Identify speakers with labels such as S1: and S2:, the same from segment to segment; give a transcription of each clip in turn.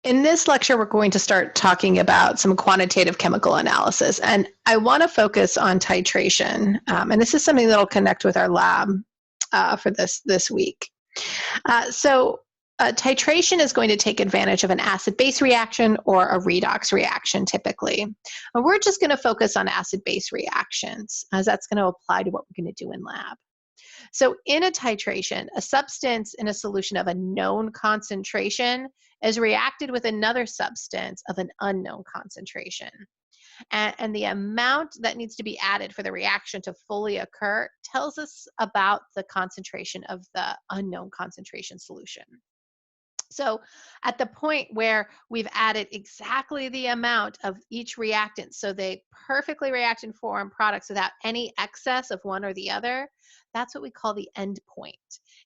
S1: In this lecture, we're going to start talking about some quantitative chemical analysis, and I want to focus on titration, and this is something that will connect with our lab for this week. Titration is going to take advantage of an acid-base reaction or a redox reaction typically. And we're just going to focus on acid-base reactions, as that's going to apply to what we're going to do in lab. So in a titration, a substance in a solution of a known concentration is reacted with another substance of an unknown concentration. And the amount that needs to be added for the reaction to fully occur tells us about the concentration of the unknown concentration solution. So at the point where we've added exactly the amount of each reactant, so they perfectly react and form products without any excess of one or the other, that's what we call the end point.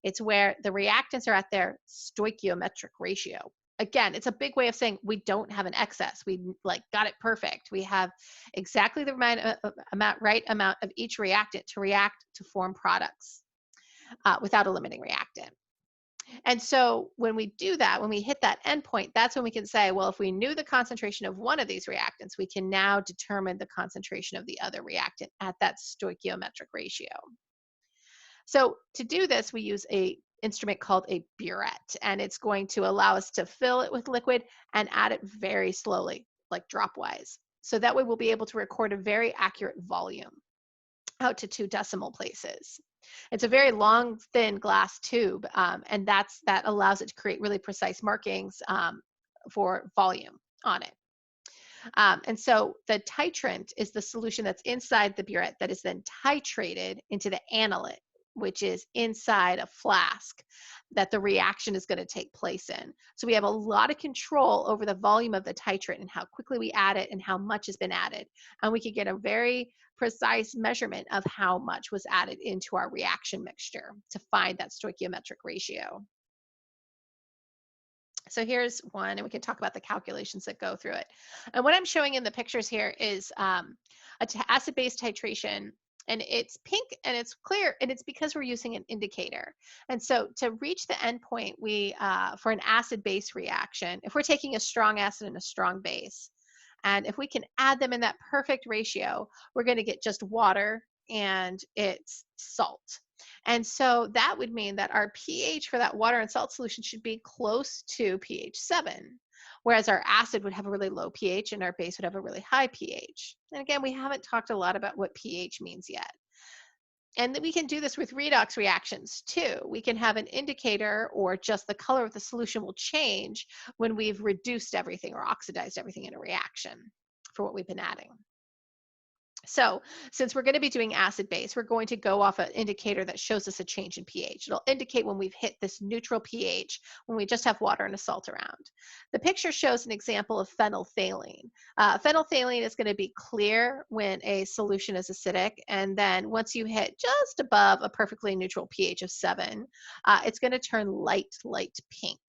S1: It's where the reactants are at their stoichiometric ratio. Again, it's a big way of saying we don't have an excess. We got it perfect. We have exactly the right amount of each reactant to react to form products without a limiting reactant. And so when we do that, when we hit that endpoint, that's when we can say, well, if we knew the concentration of one of these reactants, we can now determine the concentration of the other reactant at that stoichiometric ratio. So to do this, we use an instrument called a burette, and it's going to allow us to fill it with liquid and add it very slowly, like dropwise. So that way we'll be able to record a very accurate volume out to 2 decimal places. It's a very long, thin glass tube, and that allows it to create really precise markings for volume on it. And so the titrant is the solution that's inside the burette that is then titrated into the analyte, which is inside a flask that the reaction is going to take place in. So we have a lot of control over the volume of the titrant and how quickly we add it and how much has been added. And we can get a very precise measurement of how much was added into our reaction mixture to find that stoichiometric ratio. So here's one, and we can talk about the calculations that go through it. And what I'm showing in the pictures here is acid-base titration, and it's pink and it's clear, and it's because we're using an indicator. And so to reach the endpoint, for an acid-base reaction, if we're taking a strong acid and a strong base, and if we can add them in that perfect ratio, we're going to get just water and it's salt. And so that would mean that our pH for that water and salt solution should be close to pH 7, whereas our acid would have a really low pH and our base would have a really high pH. And again, we haven't talked a lot about what pH means yet. And we can do this with redox reactions too. We can have an indicator, or just the color of the solution will change when we've reduced everything or oxidized everything in a reaction for what we've been adding. So since we're going to be doing acid-base, we're going to go off an indicator that shows us a change in pH. It'll indicate when we've hit this neutral pH, when we just have water and a salt around. The picture shows an example of phenolphthalein. Phenolphthalein is going to be clear when a solution is acidic, and then once you hit just above a perfectly neutral pH of 7, it's going to turn light pink.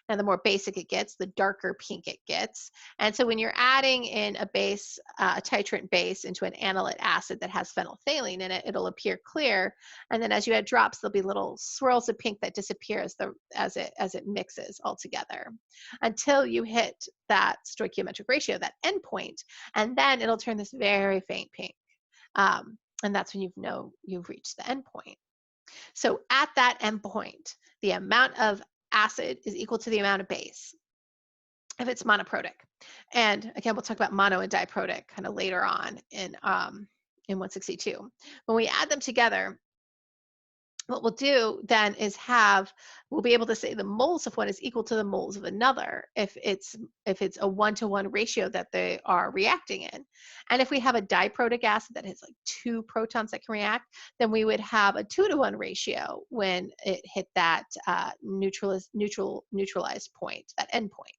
S1: And the more basic it gets, the darker pink it gets. And so when you're adding in a base, a titrant base into an analyte acid that has phenolphthalein in it, it'll appear clear. And then as you add drops, there'll be little swirls of pink that disappear as it mixes all together until you hit that stoichiometric ratio, that endpoint. And then it'll turn this very faint pink. And that's when you've reached the endpoint. So at that endpoint, the amount of acid is equal to the amount of base if it's monoprotic. And again, we'll talk about mono and diprotic kind of later on in 162. When we add them together, what we'll do then is we'll be able to say the moles of one is equal to the moles of another if it's a 1-to-1 ratio that they are reacting in. And if we have a diprotic acid that has like 2 protons that can react, then we would have a 2-to-1 ratio when it hit that neutralized point, that end point.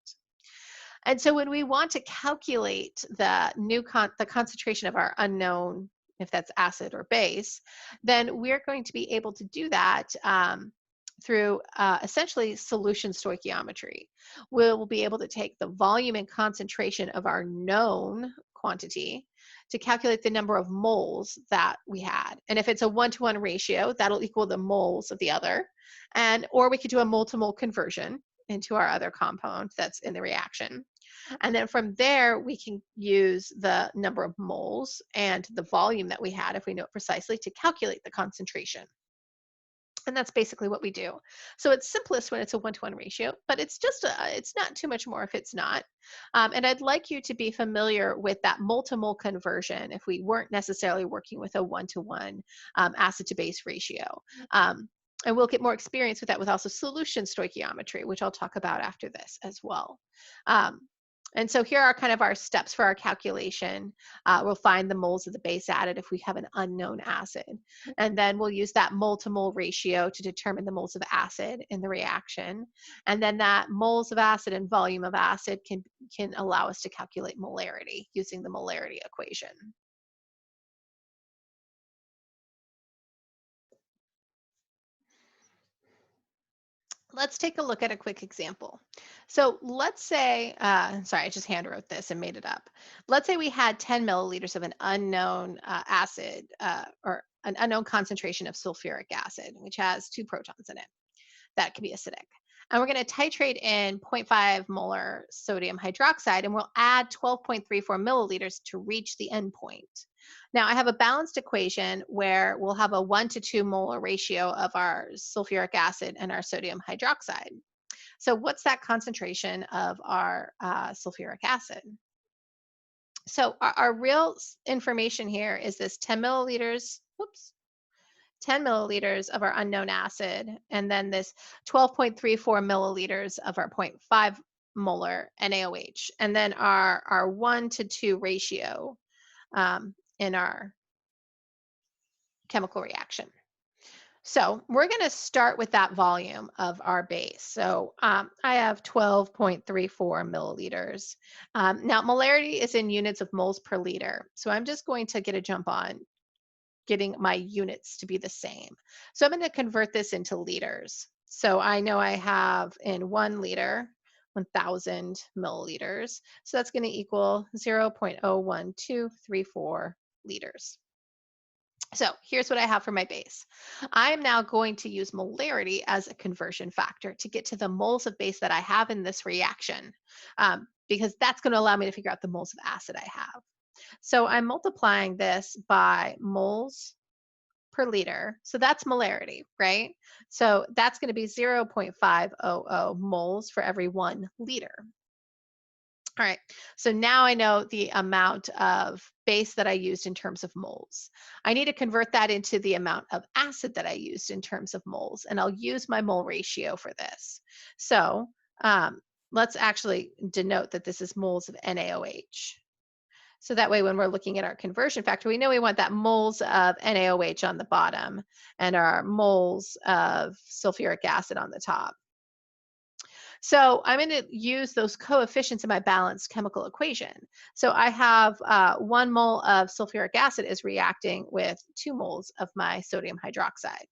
S1: And so when we want to calculate the concentration of our unknown, if that's acid or base, then we're going to be able to do that through essentially solution stoichiometry. We'll be able to take the volume and concentration of our known quantity to calculate the number of moles that we had. And if it's a 1-to-1 ratio, that'll equal the moles of the other. Or we could do a mole-to-mole conversion, into our other compound that's in the reaction. And then from there, we can use the number of moles and the volume that we had, if we know it precisely, to calculate the concentration. And that's basically what we do. So it's simplest when it's a 1-to-1 ratio, but it's not too much more if it's not. And I'd like you to be familiar with that mole to mole conversion if we weren't necessarily working with a 1-to-1 acid to base ratio. And we'll get more experience with that with also solution stoichiometry, which I'll talk about after this as well. Um, and so here are kind of our steps for our calculation. We'll find the moles of the base added if we have an unknown acid. And then we'll use that mole to mole ratio to determine the moles of acid in the reaction. And then that moles of acid and volume of acid can allow us to calculate molarity using the molarity equation. Let's take a look at a quick example. So let's say, sorry, I just hand wrote this and made it up. Let's say we had 10 milliliters of an unknown acid or an unknown concentration of sulfuric acid, which has 2 protons in it that can be acidic. And we're going to titrate in 0.5 molar sodium hydroxide, and we'll add 12.34 milliliters to reach the end point. Now, I have a balanced equation where we'll have a 1-to-2 molar ratio of our sulfuric acid and our sodium hydroxide. So what's that concentration of our sulfuric acid? So our real information here is this 10 milliliters, whoops, 10 milliliters of our unknown acid, and then this 12.34 milliliters of our 0.5 molar NaOH, and then our 1-to-2 ratio in our chemical reaction. So we're going to start with that volume of our base. So I have 12.34 milliliters. Now, molarity is in units of moles per liter. So I'm just going to get a jump on getting my units to be the same. So I'm going to convert this into liters. So I know I have in 1 liter, 1,000 milliliters. So that's going to equal 0.01234 liters. So here's what I have for my base. I am now going to use molarity as a conversion factor to get to the moles of base that I have in this reaction, because that's going to allow me to figure out the moles of acid I have. So I'm multiplying this by moles per liter. So that's molarity, right? So that's going to be 0.500 moles for every 1 liter. All right, so now I know the amount of base that I used in terms of moles. I need to convert that into the amount of acid that I used in terms of moles, and I'll use my mole ratio for this. So let's actually denote that this is moles of NaOH. So that way, when we're looking at our conversion factor, we know we want that moles of NaOH on the bottom and our moles of sulfuric acid on the top. So I'm going to use those coefficients in my balanced chemical equation. So I have 1 mole of sulfuric acid is reacting with 2 moles of my sodium hydroxide.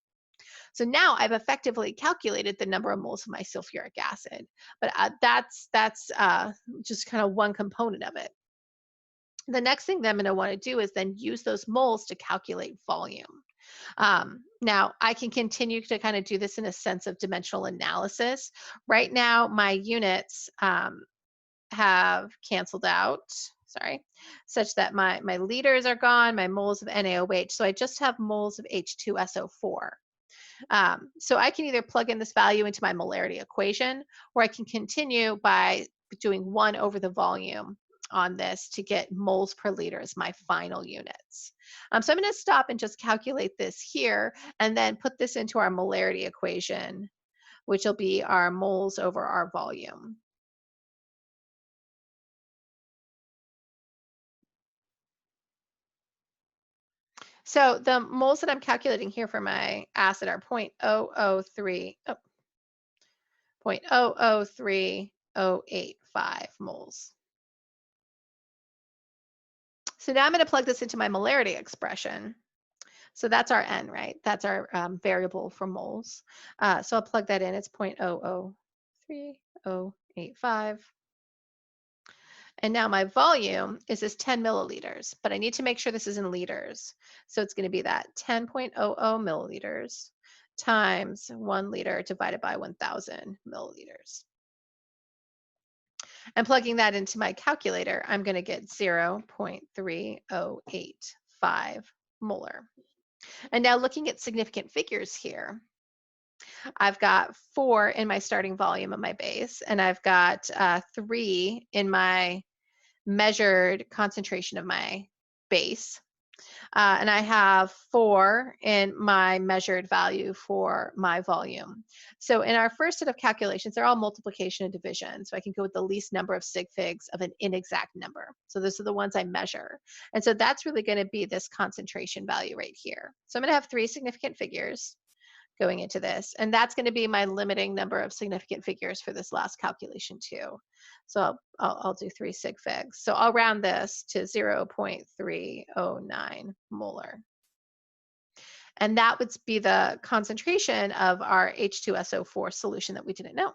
S1: So now I've effectively calculated the number of moles of my sulfuric acid, but that's just kind of one component of it. The next thing that I'm going to want to do is then use those moles to calculate volume. Now, I can continue to kind of do this in a sense of dimensional analysis. Right now, my units have canceled out, sorry, such that my liters are gone, my moles of NaOH. So I just have moles of H2SO4. So I can either plug in this value into my molarity equation, or I can continue by doing 1 over the volume on this to get moles per liter as my final units. So I'm going to stop and just calculate this here and then put this into our molarity equation, which will be our moles over our volume. So the moles that I'm calculating here for my acid are 0.003085 moles. So now I'm going to plug this into my molarity expression. So that's our N, right? That's our variable for moles. So I'll plug that in. It's 0.003085. And now my volume is this 10 milliliters, but I need to make sure this is in liters. So it's going to be that 10.00 milliliters times 1 liter divided by 1,000 milliliters. And plugging that into my calculator, I'm going to get 0.3085 molar. And now looking at significant figures here, I've got 4 in my starting volume of my base, and I've got 3 in my measured concentration of my base. And I have 4 in my measured value for my volume. So in our first set of calculations, they're all multiplication and division. So I can go with the least number of sig figs of an inexact number. So those are the ones I measure. And so that's really going to be this concentration value right here. So I'm going to have 3 significant figures going into this. And that's going to be my limiting number of significant figures for this last calculation too. So I'll do 3 sig figs. So I'll round this to 0.309 molar. And that would be the concentration of our H2SO4 solution that we didn't know.